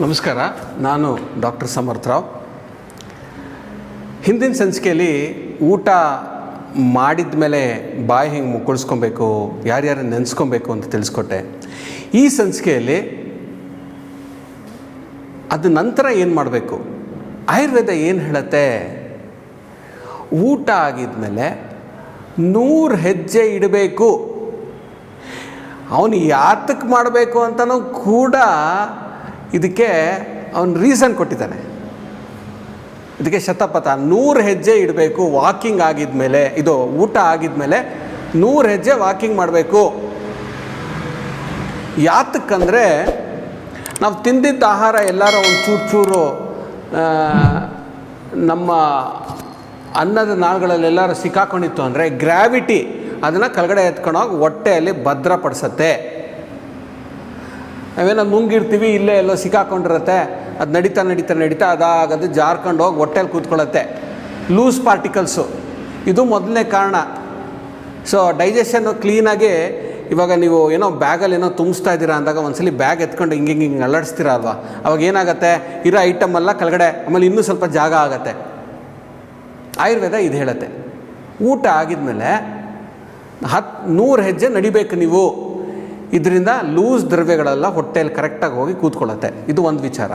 ನಮಸ್ಕಾರ. ನಾನು ಡಾಕ್ಟರ್ ಸಮರ್ಥ ರಾವ್. ಹಿಂದಿನ ಸಂಚಿಕೆಯಲ್ಲಿ ಊಟ ಮಾಡಿದ ಮೇಲೆ ಬಾಯಿ ಹೆಂಗೆ ಮುಕ್ಕಳಿಸ್ಕೊಬೇಕು, ಯಾರ್ಯಾರು ನೆನೆಸ್ಕೊಬೇಕು ಅಂತ ತಿಳಿಸ್ಕೊಟ್ಟೆ. ಈ ಸಂಚಿಕೆಯಲ್ಲಿ ಅದು ನಂತರ ಏನು ಮಾಡಬೇಕು, ಆಯುರ್ವೇದ ಏನು ಹೇಳುತ್ತೆ, ಊಟ ಆಗಿದ್ಮೇಲೆ 100 ಹೆಜ್ಜೆ ಇಡಬೇಕು. ಅವನು ಯಾತಕ್ಕೆ ಮಾಡಬೇಕು ಅಂತಲೂ ಕೂಡ ಇದಕ್ಕೆ ಅವನು ರೀಸನ್ ಕೊಟ್ಟಿದ್ದಾನೆ. ಇದಕ್ಕೆ ಶತಪಥ 100 ಹೆಜ್ಜೆ ಇಡಬೇಕು ವಾಕಿಂಗ್ ಆಗಿದ್ಮೇಲೆ, ಇದು ಊಟ ಆಗಿದ್ಮೇಲೆ 100 ಹೆಜ್ಜೆ ವಾಕಿಂಗ್ ಮಾಡಬೇಕು. ಯಾತಕ್ಕಂದರೆ ನಾವು ತಿಂದಿದ್ದ ಆಹಾರ ಎಲ್ಲರೂ ಒಂದು ಚೂರು ನಮ್ಮ ಅನ್ನದ ನಾಳುಗಳಲ್ಲಿ ಎಲ್ಲರೂ ಸಿಕ್ಕಾಕೊಂಡಿತ್ತು ಅಂದರೆ ಗ್ರಾವಿಟಿ ಅದನ್ನು ಕೆಳಗಡೆ ಎತ್ಕೊಂಡೋಗಿ ಹೊಟ್ಟೆಯಲ್ಲಿ ಭದ್ರಪಡಿಸತ್ತೆ. ನಾವೇನೋ ನುಂಗಿರ್ತೀವಿ, ಇಲ್ಲೇ ಎಲ್ಲೋ ಸಿಕ್ಕಾಕೊಂಡಿರುತ್ತೆ, ಅದು ನಡೀತಾ ಅದಾಗದು ಜಾರ್ಕೊಂಡು ಹೋಗಿ ಹೊಟ್ಟೆಲಿ ಕೂತ್ಕೊಳ್ಳುತ್ತೆ. ಲೂಸ್ ಪಾರ್ಟಿಕಲ್ಸು ಇದು ಮೊದಲನೇ ಕಾರಣ. ಸೊ ಡೈಜೆಷನ್ನು ಕ್ಲೀನಾಗಿ, ಇವಾಗ ನೀವು ಏನೋ ಬ್ಯಾಗಲ್ಲಿ ಏನೋ ತುಂಬಿಸ್ತಾ ಇದ್ದೀರಾ ಅಂದಾಗ ಒಂದ್ಸಲಿ ಬ್ಯಾಗ್ ಎತ್ಕೊಂಡು ಹಿಂಗೆ ಅಲ್ಲಾಡಿಸ್ತೀರ ಅಲ್ವಾ, ಅವಾಗ ಏನಾಗುತ್ತೆ, ಇರೋ ಐಟಮೆಲ್ಲ ಕೆಳಗಡೆ, ಆಮೇಲೆ ಇನ್ನೂ ಸ್ವಲ್ಪ ಜಾಗ ಆಗುತ್ತೆ. ಆಯುರ್ವೇದ ಇದು ಹೇಳುತ್ತೆ, ಊಟ ಆಗಿದ್ಮೇಲೆ 100 ಹೆಜ್ಜೆ ನಡಿಬೇಕು ನೀವು. ಇದರಿಂದ ಲೂಸ್ ದ್ರವ್ಯಗಳೆಲ್ಲ ಹೊಟ್ಟೆಯಲ್ಲಿ ಕರೆಕ್ಟಾಗಿ ಹೋಗಿ ಕೂತ್ಕೊಳ್ಳುತ್ತೆ. ಇದು ಒಂದು ವಿಚಾರ.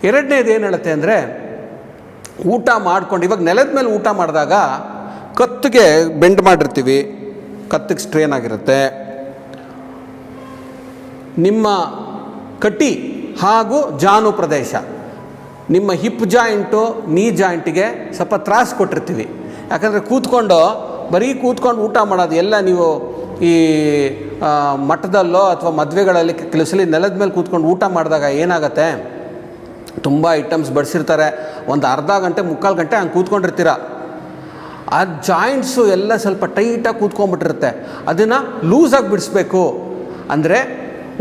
ಎರಡನೇದು ಏನು ಹೇಳುತ್ತೆ ಅಂದರೆ, ಊಟ ಮಾಡ್ಕೊಂಡು ಇವಾಗ ನೆಲದ ಮೇಲೆ ಊಟ ಮಾಡಿದಾಗ ಕತ್ತಿಗೆ ಬೆಂಡ್ ಮಾಡಿರ್ತೀವಿ, ಕತ್ತಿಗೆ ಸ್ಟ್ರೇನ್ ಆಗಿರುತ್ತೆ. ನಿಮ್ಮ ಕಟಿ ಹಾಗೂ ಜಾನು ಪ್ರದೇಶ, ನಿಮ್ಮ ಹಿಪ್ ಜಾಯಿಂಟು ನೀ ಜಾಯಿಂಟಿಗೆ ಸ್ವಲ್ಪ ತ್ರಾಸು ಕೊಟ್ಟಿರ್ತೀವಿ. ಯಾಕಂದರೆ ಬರೀ ಕೂತ್ಕೊಂಡು ಊಟ ಮಾಡೋದು ಎಲ್ಲ ನೀವು ಈ ಮಠದಲ್ಲೋ ಅಥವಾ ಮದುವೆಗಳಲ್ಲಿ ಕೆಲವು ಸಲ ನೆಲದ ಮೇಲೆ ಕೂತ್ಕೊಂಡು ಊಟ ಮಾಡಿದಾಗ ಏನಾಗುತ್ತೆ, ತುಂಬ ಐಟಮ್ಸ್ ಬಡಿಸಿರ್ತಾರೆ, ಒಂದು ಅರ್ಧ ಗಂಟೆ ಮುಕ್ಕಾಲು ಗಂಟೆ ಹಂಗೆ ಕೂತ್ಕೊಂಡಿರ್ತೀರ. ಆ ಜಾಯಿಂಟ್ಸು ಎಲ್ಲ ಸ್ವಲ್ಪ ಟೈಟಾಗಿ ಕೂತ್ಕೊಂಡ್ಬಿಟ್ಟಿರುತ್ತೆ. ಅದನ್ನು ಲೂಸಾಗಿ ಬಿಡಿಸ್ಬೇಕು ಅಂದರೆ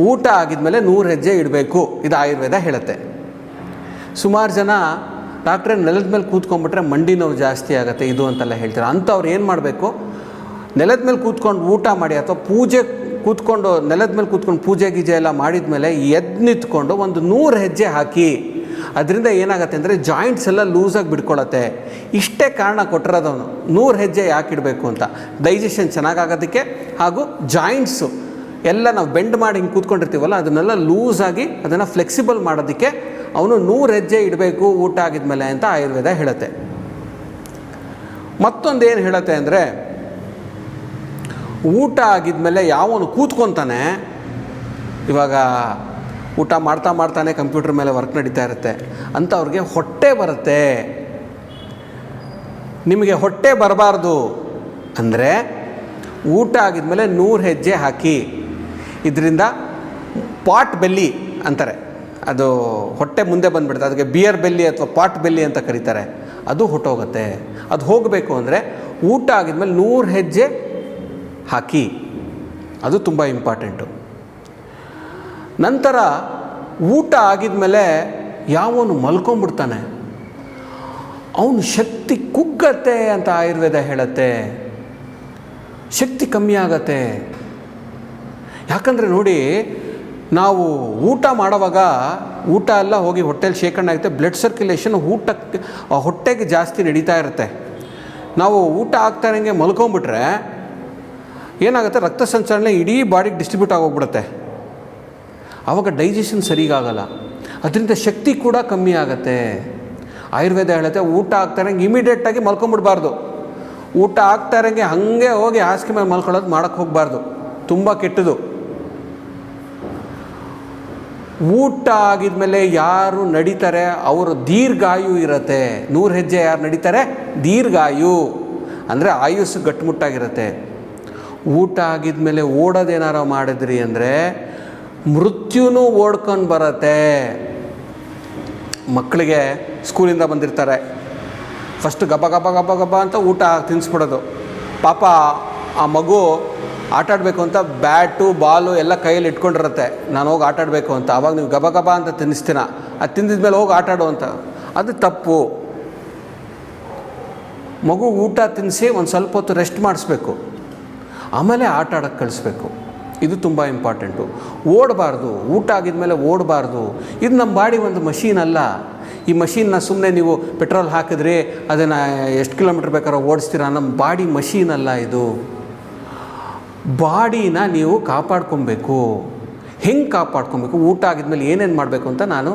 ಊಟ ಆಗಿದ್ಮೇಲೆ 100 ಹೆಜ್ಜೆ ಇಡಬೇಕು. ಇದು ಆಯುರ್ವೇದ ಹೇಳುತ್ತೆ. ಸುಮಾರು ಜನ ಡಾಕ್ಟ್ರೇ ನೆಲದ ಮೇಲೆ ಕೂತ್ಕೊಂಡ್ಬಿಟ್ರೆ ಮಂಡಿ ನೋವು ಜಾಸ್ತಿ ಆಗುತ್ತೆ ಇದು ಅಂತೆಲ್ಲ ಹೇಳ್ತಾರೆ. ಅಂಥವ್ರು ಏನು ಮಾಡಬೇಕು, ನೆಲದ ಮೇಲೆ ಕೂತ್ಕೊಂಡು ಊಟ ಮಾಡಿ ಅಥವಾ ಕೂತ್ಕೊಂಡು ನೆಲದ ಮೇಲೆ ಕೂತ್ಕೊಂಡು ಪೂಜೆ ಗೀಜೆ ಎಲ್ಲ ಮಾಡಿದ ಮೇಲೆ ಎದ್ದು ನಿಂತ್ಕೊಂಡು ಒಂದು 100 ಹೆಜ್ಜೆ ಹಾಕಿ. ಅದರಿಂದ ಏನಾಗುತ್ತೆ ಅಂದರೆ ಜಾಯಿಂಟ್ಸ್ ಎಲ್ಲ ಲೂಸಾಗಿ ಬಿಡ್ಕೊಳ್ಳುತ್ತೆ. ಇಷ್ಟೇ ಕಾರಣ ಕೊಟ್ಟಿರೋದವನು 100 ಹೆಜ್ಜೆ ಯಾಕೆ ಇಡಬೇಕು ಅಂತ, ಡೈಜೆಷನ್ ಚೆನ್ನಾಗಾಗೋದಕ್ಕೆ ಹಾಗೂ ಜಾಯಿಂಟ್ಸು ಎಲ್ಲ ನಾವು ಬೆಂಡ್ ಮಾಡಿ ಹಿಂಗೆ ಕೂತ್ಕೊಂಡಿರ್ತೀವಲ್ಲ ಅದನ್ನೆಲ್ಲ ಲೂಸಾಗಿ ಅದನ್ನು ಫ್ಲೆಕ್ಸಿಬಲ್ ಮಾಡೋದಕ್ಕೆ ಅವನು 100 ಹೆಜ್ಜೆ ಇಡಬೇಕು ಊಟ ಆಗಿದ್ಮೇಲೆ ಅಂತ ಆಯುರ್ವೇದ ಹೇಳುತ್ತೆ. ಮತ್ತೊಂದು ಏನು ಹೇಳುತ್ತೆ ಅಂದರೆ, ಊಟ ಆಗಿದ್ಮೇಲೆ ಯಾವನು ಕೂತ್ಕೊತಾನೆ, ಇವಾಗ ಊಟ ಮಾಡ್ತಾನೆ ಕಂಪ್ಯೂಟರ್ ಮೇಲೆ ವರ್ಕ್ ನಡೀತಾ ಇರುತ್ತೆ ಅಂಥವ್ರಿಗೆ ಹೊಟ್ಟೆ ಬರುತ್ತೆ. ನಿಮಗೆ ಹೊಟ್ಟೆ ಬರಬಾರ್ದು ಅಂದರೆ ಊಟ ಆಗಿದ್ಮೇಲೆ 100 ಹೆಜ್ಜೆ ಹಾಕಿ. ಇದರಿಂದ ಪಾಟ್ ಬೆಲ್ಲಿ ಅಂತಾರೆ, ಅದು ಹೊಟ್ಟೆ ಮುಂದೆ ಬಂದುಬಿಡುತ್ತೆ. ಅದಕ್ಕೆ ಬಿಯರ್ ಬೆಲ್ಲಿ ಅಥವಾ ಪಾಟ್ ಬೆಲ್ಲಿ ಅಂತ ಕರೀತಾರೆ. ಅದು ಹೊಟ್ಟೋಗುತ್ತೆ. ಅದು ಹೋಗಬೇಕು ಅಂದರೆ ಊಟ ಆಗಿದ್ಮೇಲೆ 100 ಹೆಜ್ಜೆ ಹಾಕಿ. ಅದು ತುಂಬ ಇಂಪಾರ್ಟೆಂಟು. ನಂತರ ಊಟ ಆಗಿದ್ಮೇಲೆ ಯಾವನು ಮಲ್ಕೊಂಡ್ಬಿಡ್ತಾನೆ ಅವನು ಶಕ್ತಿ ಕುಗ್ಗತ್ತೆ ಅಂತ ಆಯುರ್ವೇದ ಹೇಳುತ್ತೆ. ಶಕ್ತಿ ಕಮ್ಮಿ ಆಗತ್ತೆ. ಯಾಕಂದರೆ ನೋಡಿ, ನಾವು ಊಟ ಮಾಡೋವಾಗ ಊಟ ಎಲ್ಲ ಹೋಗಿ ಹೊಟ್ಟೆಲಿ ಶೇಖರಣೆ ಆಗುತ್ತೆ. ಬ್ಲಡ್ ಸರ್ಕ್ಯುಲೇಷನ್ ಹೊಟ್ಟೆಗೆ ಜಾಸ್ತಿ ನಡೀತಾ ಇರುತ್ತೆ. ನಾವು ಊಟ ಆಗ್ತಾರಂಗೆ ಮಲ್ಕೊಂಬಿಟ್ರೆ ಏನಾಗುತ್ತೆ, ರಕ್ತ ಸಂಚಲನೆ ಇಡೀ ಬಾಡಿಗೆ ಡಿಸ್ಟ್ರಿಬ್ಯೂಟ್ ಆಗೋಗ್ಬಿಡುತ್ತೆ. ಆವಾಗ ಡೈಜೆಷನ್ ಸರಿಗಾಗಲ್ಲ. ಅದರಿಂದ ಶಕ್ತಿ ಕೂಡ ಕಮ್ಮಿ ಆಗುತ್ತೆ. ಆಯುರ್ವೇದ ಹೇಳುತ್ತೆ, ಊಟ ಆಗ್ತಾರಂಗೆ ಇಮಿಡಿಯೇಟಾಗಿ ಮಲ್ಕೊಂಬಿಡ್ಬಾರ್ದು. ಊಟ ಆಗ್ತಾರಂಗೆ ಹಾಗೆ ಹೋಗಿ ಹಾಸಿಗೆ ಮೇಲೆ ಮಲ್ಕೊಳ್ಳೋದು ಮಾಡೋಕ್ಕೆ ಹೋಗಬಾರ್ದು, ತುಂಬ ಕೆಟ್ಟದು. ಊಟ ಆಗಿದ್ಮೇಲೆ ಯಾರು ನಡೀತಾರೆ ಅವರು ದೀರ್ಘಾಯು ಇರುತ್ತೆ. 100 ಹೆಜ್ಜೆ ಯಾರು ನಡೀತಾರೆ ದೀರ್ಘಾಯು ಅಂದರೆ ಆಯುಸ್ಸು ಗಟ್ಟುಮುಟ್ಟಾಗಿರುತ್ತೆ. ಊಟ ಆಗಿದ್ಮೇಲೆ ಓಡೋದೇನಾರು ಮಾಡಿದ್ರಿ ಅಂದರೆ ಮೃತ್ಯುನೂ ಓಡ್ಕೊಂಡು ಬರುತ್ತೆ. ಮಕ್ಕಳಿಗೆ ಸ್ಕೂಲಿಂದ ಬಂದಿರ್ತಾರೆ, ಫಸ್ಟ್ ಗಬ ಗಬ ಗಬ ಗಬ ಅಂತ ಊಟ ತಿನ್ನಿಸ್ಬಿಡೋದು. ಪಾಪ ಆ ಮಗು ಆಟಾಡಬೇಕು ಅಂತ ಬ್ಯಾಟು ಬಾಲು ಎಲ್ಲ ಕೈಯಲ್ಲಿ ಇಟ್ಕೊಂಡಿರುತ್ತೆ, ನಾನು ಹೋಗಿ ಆಟಾಡಬೇಕು ಅಂತ. ಆವಾಗ ನೀವು ಗಬ ಗಬ ಅಂತ ತಿನ್ನಿಸ್ತೀನ, ಅದು ತಿಂದಿದ್ಮೇಲೆ ಹೋಗಿ ಆಟಾಡು ಅಂತ. ಅದು ತಪ್ಪು. ಮಗು ಊಟ ತಿನ್ನಿಸಿ ಒಂದು ಸ್ವಲ್ಪ ಹೊತ್ತು ರೆಸ್ಟ್ ಮಾಡಿಸ್ಬೇಕು, ಆಮೇಲೆ ಆಟ ಆಡೋಕ್ಕೆ ಕಳಿಸ್ಬೇಕು. ಇದು ತುಂಬ ಇಂಪಾರ್ಟೆಂಟು. ಓಡಬಾರ್ದು, ಊಟ ಆಗಿದ್ಮೇಲೆ ಓಡಬಾರ್ದು. ಇದು ನಮ್ಮ ಬಾಡಿ ಒಂದು ಮಷೀನ್ ಅಲ್ಲ. ಈ ಮಷೀನ್ನ ಸುಮ್ಮನೆ ನೀವು ಪೆಟ್ರೋಲ್ ಹಾಕಿದ್ರೆ ಅದನ್ನು ಎಷ್ಟು ಕಿಲೋಮೀಟ್ರ್ ಬೇಕಾದ್ರೂ ಓಡಿಸ್ತೀರ. ನಮ್ಮ ಬಾಡಿ ಮಷೀನ್ ಅಲ್ಲ ಇದು. ಬಾಡಿನ ನೀವು ಕಾಪಾಡ್ಕೊಬೇಕು. ಹೆಂಗೆ ಕಾಪಾಡ್ಕೊಬೇಕು, ಊಟ ಆಗಿದ್ಮೇಲೆ ಏನೇನು ಮಾಡಬೇಕು ಅಂತ ನಾನು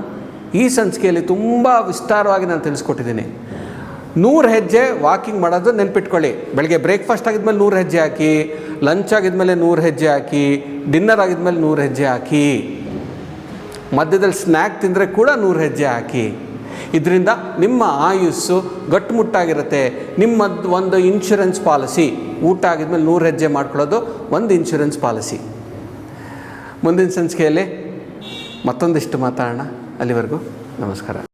ಈ ಸಂಚಿಕೆಯಲ್ಲಿ ತುಂಬ ವಿಸ್ತಾರವಾಗಿ ನಾನು ತಿಳಿಸ್ಕೊಟ್ಟಿದ್ದೀನಿ. 100 ಹೆಜ್ಜೆ ವಾಕಿಂಗ್ ಮಾಡೋದು ನೆನ್ಪಿಟ್ಕೊಳ್ಳಿ. ಬೆಳಗ್ಗೆ ಬ್ರೇಕ್ಫಾಸ್ಟ್ ಆಗಿದ್ಮೇಲೆ 100 ಹೆಜ್ಜೆ ಹಾಕಿ, ಲಂಚ್ ಆಗಿದ್ಮೇಲೆ 100 ಹೆಜ್ಜೆ ಹಾಕಿ, ಡಿನ್ನರ್ ಆಗಿದ್ಮೇಲೆ 100 ಹೆಜ್ಜೆ ಹಾಕಿ, ಮಧ್ಯದಲ್ಲಿ ಸ್ನ್ಯಾಕ್ ತಿಂದರೆ ಕೂಡ 100 ಹೆಜ್ಜೆ ಹಾಕಿ. ಇದರಿಂದ ನಿಮ್ಮ ಆಯುಸ್ಸು ಗಟ್ಟುಮುಟ್ಟಾಗಿರುತ್ತೆ. ನಿಮ್ಮದು ಒಂದು ಇನ್ಶೂರೆನ್ಸ್ ಪಾಲಿಸಿ. ಊಟ ಆಗಿದ್ಮೇಲೆ 100 ಹೆಜ್ಜೆ ಮಾಡ್ಕೊಳ್ಳೋದು ಒಂದು ಇನ್ಶೂರೆನ್ಸ್ ಪಾಲಿಸಿ. ಮುಂದಿನ ಸಂಚಿಕೆಯಲ್ಲಿ ಮತ್ತೊಂದಿಷ್ಟು ಮಾತಾಡೋಣ. ಅಲ್ಲಿವರೆಗೂ ನಮಸ್ಕಾರ.